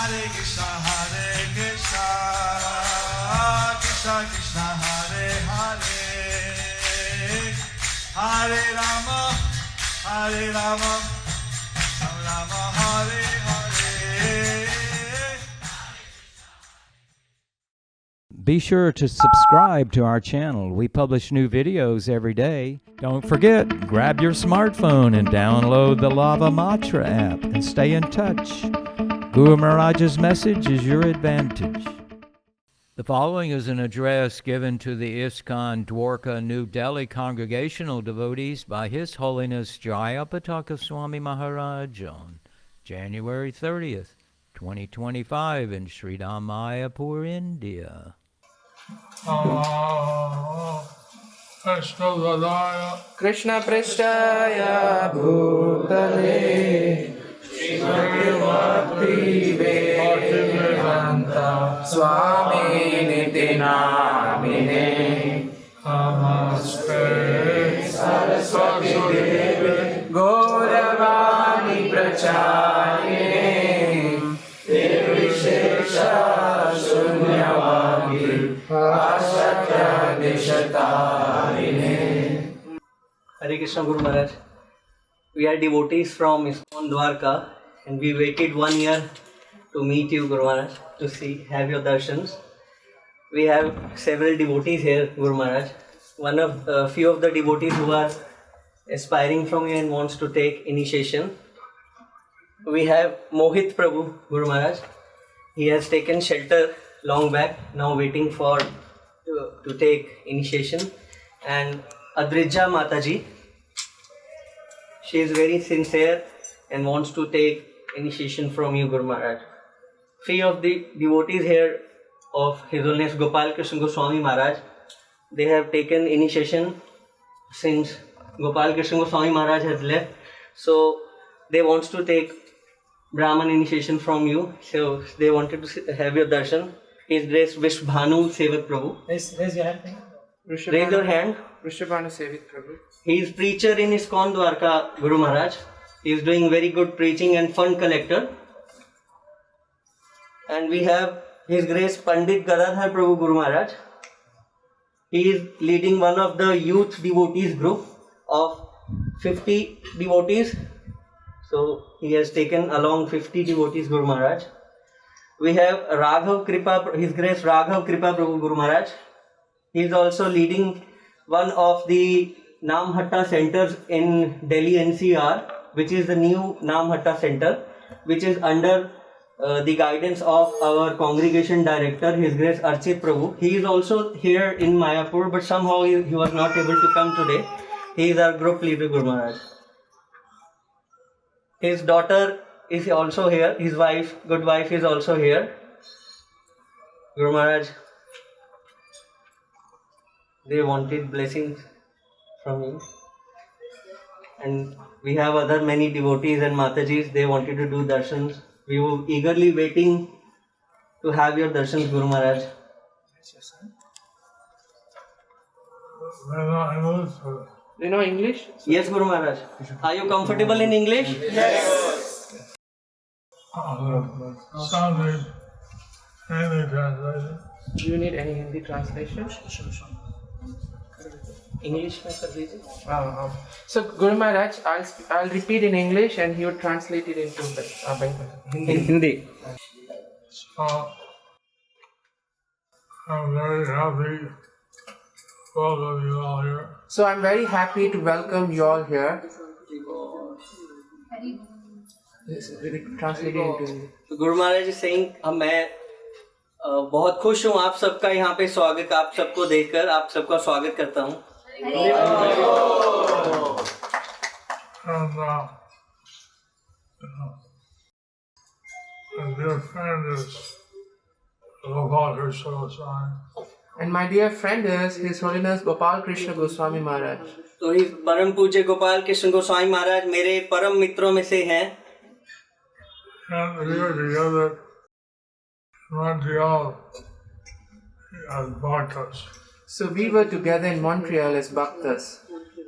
Hare Krishna, Krishna Krishna, Hare Hare, Hare Rama, Rama Rama, Hare Hare. Be sure to subscribe to our channel. We publish new videos every day. Don't forget, grab your smartphone and download the Lava Matra app and stay in touch. Guru Maharaj's message is your advantage. The following is an address given to the ISKCON Dwarka New Delhi congregational devotees by His Holiness Jayapataka Swami Maharaj on January 30th, 2025 in Sridham Mayapur, India. Krishna Prishtaya Bhutale Srimati Vedanta Swami Niti Namine Namaste Saraswati Devi Gauravani Pracharine Nirvishesha Shunyavadi Asatya Nishatarine. Hare Krishna Guru Maharaj. We are devotees from ISKCON Dwarka and we waited 1 year to meet you, Guru Maharaj, to have your darshans. We have several devotees here, Guru Maharaj. Few of the devotees who are aspiring from you and wants to take initiation. We have Mohit Prabhu, Guru Maharaj. He has taken shelter long back, now waiting for to take initiation. And Adrija Mataji, she is very sincere and wants to take initiation from you, Guru Maharaj. Few of the devotees here of His Holiness Gopal Krishna Goswami Maharaj, they have taken initiation since Gopal Krishna Goswami Maharaj has left. So they want to take Brahman initiation from you. So they wanted to have your darshan. His Grace Vishbhanu Sevak Prabhu. Raise your hand. Raise your hand. Rishabhanu Sevik Prabhu. He is preacher in ISKCON Dwarka, Guru Maharaj. He is doing very good preaching and fund collector. And we have His Grace Pandit Gadadhar Prabhu Guru Maharaj. He is leading one of the youth devotees group of 50 devotees. So he has taken along 50 devotees, Guru Maharaj. We have Raghav Kripa, His Grace Raghav Kripa Prabhu Guru Maharaj. He is also leading one of the Namhatta centers in Delhi NCR, which is the new Namhatta center, which is under the guidance of our congregation director, His Grace Archit Prabhu. He is also here in Mayapur, but somehow he was not able to come today. He is our group leader, Guru Maharaj. His daughter is also here. His wife, good wife, is also here. Guru Maharaj, they wanted blessings from you. And we have other many devotees and Matajis, they wanted to do darshans. We were eagerly waiting to have your darshans, Guru Maharaj. Do you know English? Yes, Guru Maharaj. Are you comfortable in English? Sounded Hindi translation. Do you need any Hindi translation? English mein kar dijiye. So Guru Maharaj, I'll repeat in English and he would translate it into Hindi. So, I'm very happy to welcome you all here. So I'm very happy to welcome you all here. Translated into Hindi. So Guru Maharaj is saying, मैं बहुत खुश हूँ आप सबका यहाँ पे स्वागत, आप सबको देखकर आप सबका स्वागत करता हूँ. And dear friend is Gopal Krishna Goswami. And my dear friend is His Holiness Gopal Krishna Goswami Maharaj. तो इस परम पूज्य गोपाल कृष्ण गोस्वामी महाराज मेरे परम मित्रों में से हैं. And we were together in Montreal as bhaktas. So we were together in Montreal as bhaktas.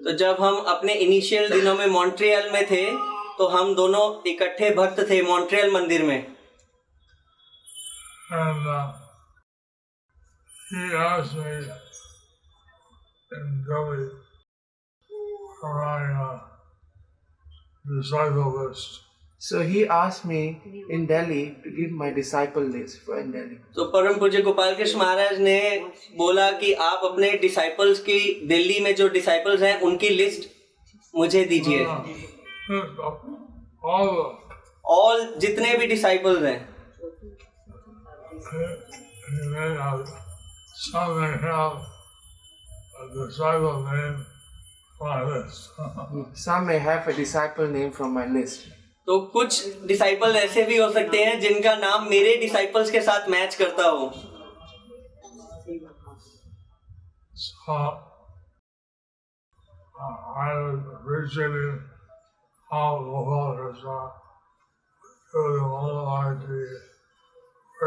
तो जब हम अपने इनिशियल दिनों में मॉन्ट्रियल में थे तो हम दोनों इकट्ठे भक्त थे मॉन्ट्रियल मंदिर में. And he asked me in Delhi for my disciple list. So he asked me in Delhi to give my disciple list for in Delhi. तो परम पूज्य गोपाल कृष्ण महाराज ने बोला कि आप अपने डिसाइपल्स की, दिल्ली में जो डिसाइपल्स हैं उनकी लिस्ट मुझे दीजिए। ऑल जितने भी डिसाइपल्स हैं। Some may have a disciple name from my list. Some may have a disciple name from my list. तो कुछ डिसाइपल ऐसे भी हो सकते हैं जिनका नाम मेरे डिसाइपल्स के साथ मैच करता हो। So I was appreciating how Gopal Krishna doing all the I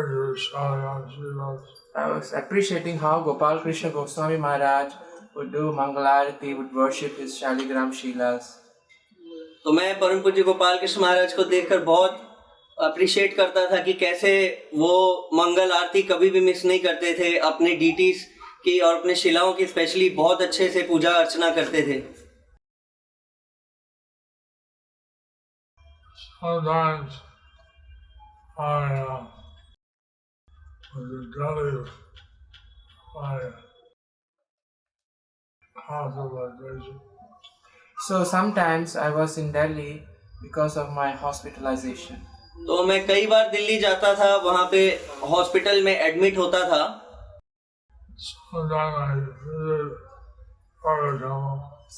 was appreciating how Gopal Krishna Goswami Maharaj would do Mangalarati, would worship his Shaligram Shilas. तो मैं परम पूज्य गोपाल कृष्ण महाराज को देखकर बहुत अप्रिशिएट करता था कि कैसे वो मंगल आरती कभी भी मिस नहीं करते थे, अपने डीटीज की और अपने शिलाओं की स्पेशली बहुत अच्छे से पूजा अर्चना करते थे। Sometimes I was in Delhi by hospitalization. So sometimes I was in Delhi because of my hospitalization. तो मैं कई बार दिल्ली जाता था, वहाँ पे हॉस्पिटल में एडमिट होता था।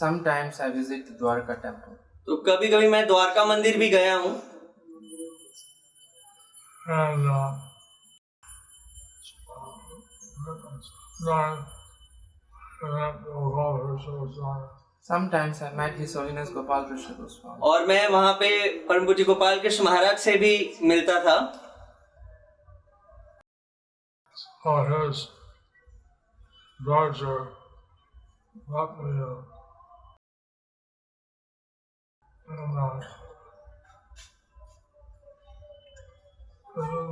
Sometimes I visit the Dwarka temple. तो कभी कभी मैं द्वारका मंदिर भी गया हूँ। Sometimes I met His Holiness Gopal Krishna Goswami. और मैं वहाँ पे परम पूज्य गोपाल कृष्ण महाराज से भी मिलता था। His daughter let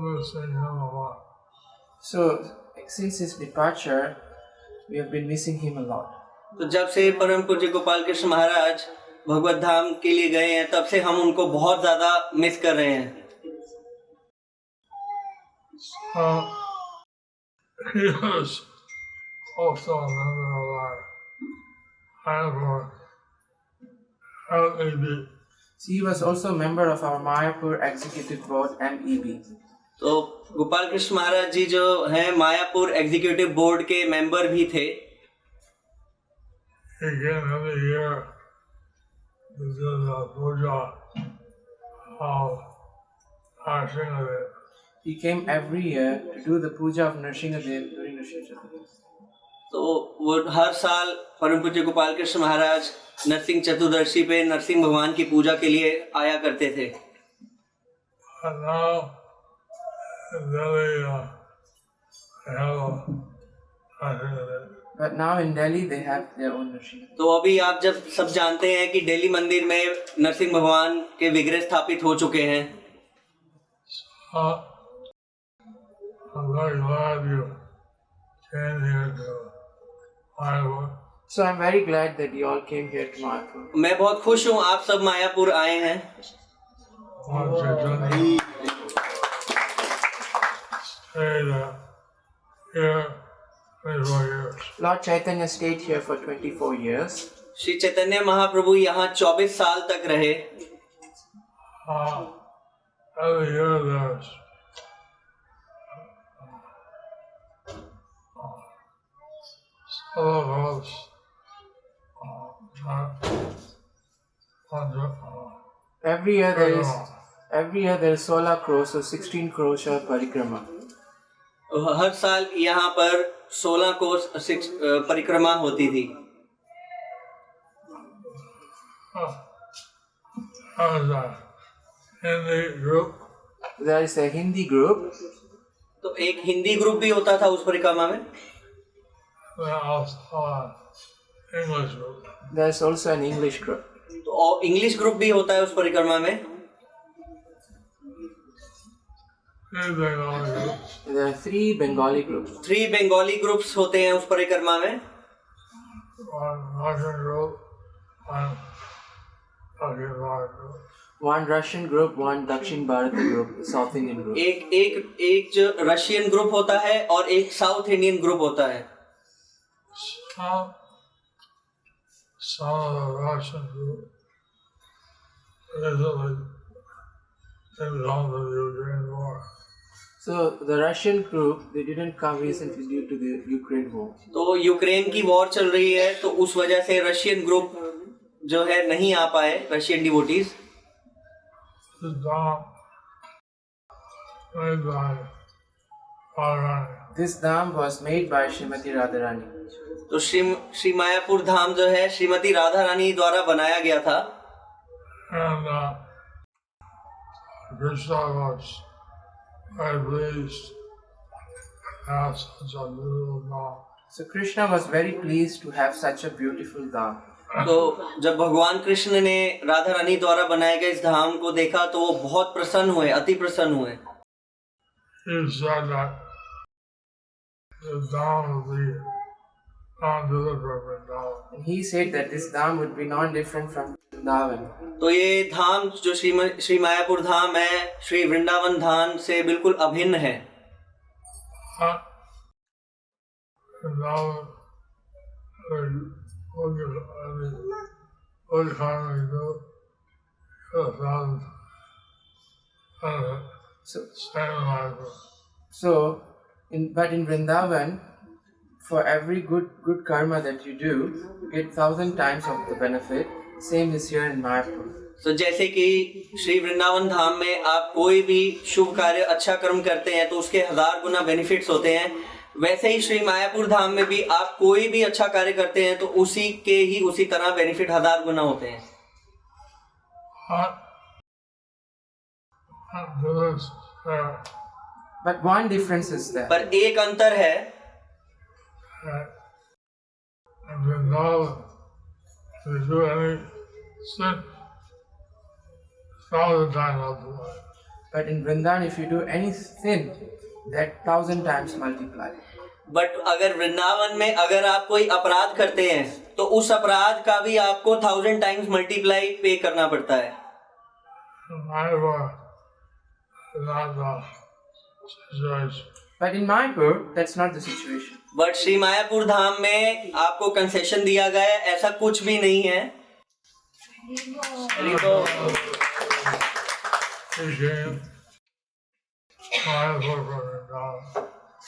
me missing him a lot. So since his departure, we have been missing him a lot. तो जब से परम पूज्य गोपाल कृष्ण महाराज भगवत धाम के लिए गए हैं, तब से हम उनको बहुत ज्यादा मिस कर रहे हैं। He was also a member of our Mayapur MEB. He was also a member of our Mayapur Executive Board MEB. तो गोपाल कृष्ण महाराज जी जो हैं मायापुर एग्जीक्यूटिव बोर्ड के मेंबर भी थे। He came every year to do the puja of Nrsingadev. He came every year to do the puja of Nrsingadev during Nrsingadev. तो वो हर साल परम पूज्य गोपाल कृष्ण महाराज नरसिंह चतुर्दशी पे नरसिंह भगवान की पूजा के लिए आया करते थे। And now in Delhi, they have a Nrsingadev. But now in Delhi they have their own Nrsingadev. तो अभी आप जब सब जानते हैं कि दिल्ली मंदिर में नरसिंह भगवान के विग्रह स्थापित हो चुके हैं। I'm very glad you came here to Mayapur. So I'm very glad that you all came here to Mayapur. मैं बहुत खुश हूँ आप सब मायापुर आए हैं। Lord Chaitanya stayed here 24 years. Lord Chaitanya stayed here for 24 years. Shri Chaitanya Mahaprabhu यहाँ 24 साल तक रहे। Every year there's Every year there is 16 crores or 16 crores parikrama. हर साल यहाँ पर 16 कोस परिक्रमा होती थी। There is a Hindi group. तो एक हिंदी ग्रुप भी होता था उस परिक्रमा में। English group. There is also an English group. तो इंग्लिश ग्रुप भी होता है उस परिक्रमा में। Bengali groups. There are 3 Bengali groups. 3 Bengali groups होते हैं उस परिक्रमा में. One Russian group, one Turkish group. 1 Russian group, 1 Dakshin Bharati group, South Indian group. एक जो रशियन ग्रुप होता है और एक साउथ इंडियन ग्रुप होता है. Some of the Russian group recently came down to the Ukraine war. So the Russian group, they didn't come recently due to the Ukraine war. तो Ukraine की war चल रही है तो उस वजह से रशियन ग्रुप जो है नहीं आ पाए, Russian devotees. The dam made by Radharani. This dham was made by Srimati Radharani. तो श्री मायापुर धाम जो है श्रीमती राधा रानी द्वारा बनाया गया था. And Krishna was very pleased to have such a beautiful dam. So Krishna was very pleased to have such a beautiful dham. तो जब भगवान कृष्ण ने राधा रानी द्वारा बनाए गए इस धाम को देखा तो वो बहुत प्रसन्न हुए, अति प्रसन्न हुए. He said that the dam will be non-different from Vrindavan. And he said that this dham would be non-different from Vrindavan. तो ये धाम जो श्री मायापुर धाम है श्री वृंदावन धाम से बिल्कुल अभिन्न है. Vrindavan, what kind of do 1,000 So, same like but in Vrindavan, for every good karma that you do, you get 1,000 times of the benefit. Same is here in Mayapur. तो जैसे कि श्री वृंदावन धाम में आप कोई भी शुभ कार्य अच्छा कर्म करते हैं तो उसके 1000 गुना बेनिफिट्स होते हैं, वैसे ही श्री मायापुर धाम में भी आप कोई भी अच्छा कार्य करते हैं तो उसी तरह बेनिफिट 1000 गुना होते हैं. But one difference is there. पर एक अंतर है. In Vrindavan, if you do any sin, 1,000 times multiplied. But in Vrindavan, if you do any sin, that 1,000 times multiplied. But अगर वृंदावन में अगर आप कोई अपराध करते हैं तो उस अपराध का भी आपको 1000 टाइम्स मल्टीप्लाई पे करना पड़ता है. But in Mayapur, that's not the situation. But Shri Mayapur Dham में आपको कंसेशन दिया गया है, ऐसा कुछ भी नहीं है.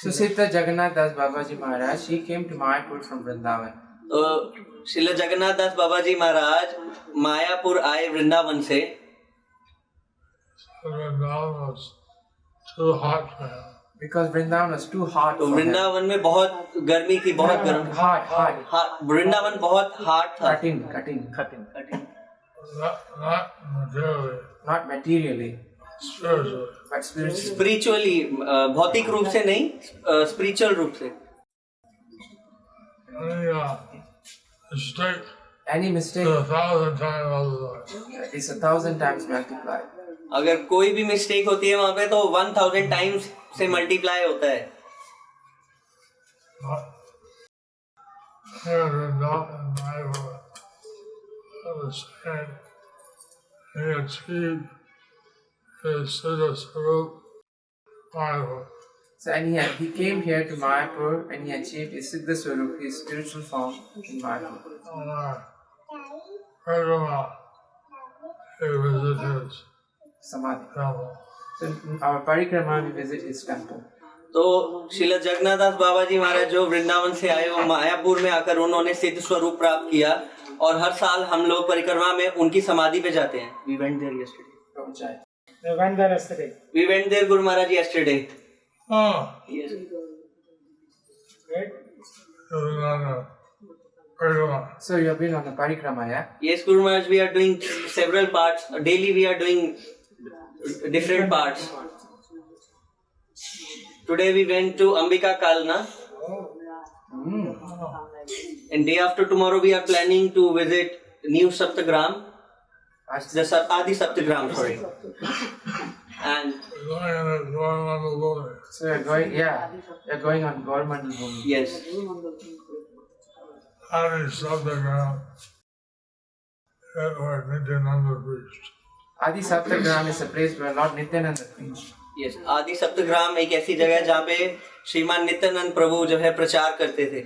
So Siddha Jagannath Das Babaji Maharaj, he came to Mayapur from Vrindavan. तो श्रील जगन्नाथ दास बाबा जी महाराज मायापुर आए वृंदावन से. Because Vrindavan was too hot. तो वृंदावन में बहुत गर्मी थी, बहुत गर्म. Hot. वृंदावन बहुत हार्ड था. Cutting. Not materially. But spiritually. Spiritually, भौतिक रूप से नहीं, स्पिरिचुअल रूप से. Any mistake is 1,000 times multiplied. अगर कोई भी मिस्टेक होती है वहाँ पे तो 1000 टाइम्स से मल्टीप्लाई होता है. So and he came here to Mayapur and he achieved his Siddha Swarup, his spiritual form in Mayapur. Samadhi. So in our parikrama we visit his temple. तो श्रील जगन्नाथ दास बाबा जी महाराज जो वृंदावन से आए वो मायापुर में आकर उन्होंने सिद्ध स्वरूप प्राप्त किया और हर साल हम लोग परिक्रमा में उनकी समाधि पे जाते हैं. We went there yesterday. We went there, Guru Maharaj, yesterday. Oh. Yes. So you have been on the parikrama, yeah? Yes, Guru Maharaj, we are doing several parts. Daily we are doing different parts. Today we went to Ambika Kalna. And day after tomorrow we are planning to visit New Saptagram. The Adi Saptagram, sorry. And Going on the Lord. So you're going, yeah, you're going on Gormandal Bhumi. yes, Adi Saptagram, where Nityananda preached. Adi Saptagram is a place where Lord Nityananda preached. yes. आदि सप्तग्राम एक ऐसी जगह है जहाँ पे श्रीमान नित्यानंद प्रभु जो है प्रचार करते थे.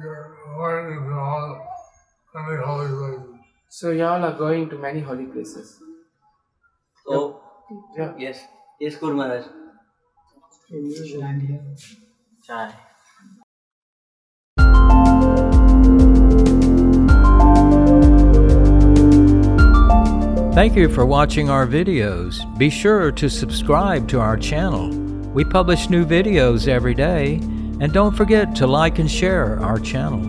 You're going into all many holy places. So y'all are going to many holy places. So Yeah. yes, yes, Guru Maharaj. Chai. Thank you for watching our videos. Be sure to subscribe to our channel. We publish new videos every day. And don't forget to like and share our channel.